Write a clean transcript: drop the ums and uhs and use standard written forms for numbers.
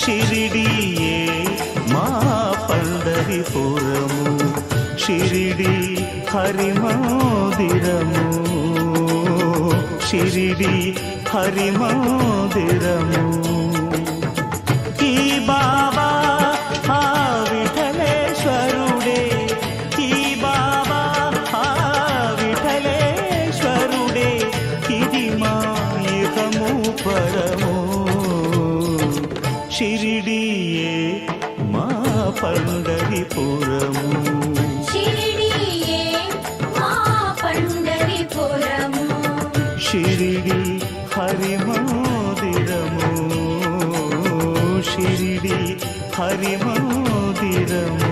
షిరిడియే మా పండరిపురము, షిరిడి హరి మందిరము, షిరిడి హరి మందిరము. ఈ బాబా ఆ విఠలేశ్వరుడే, ఈ బాబా ఆ విఠలేశ్వరుడే, ఇది మా ఇహము పరము. షిరిడియే మా పండరిపురము, షిరిడియే మా పండరిపురము, షిరిడి హరి మందిరము, షిరిడి హరి మందిరము.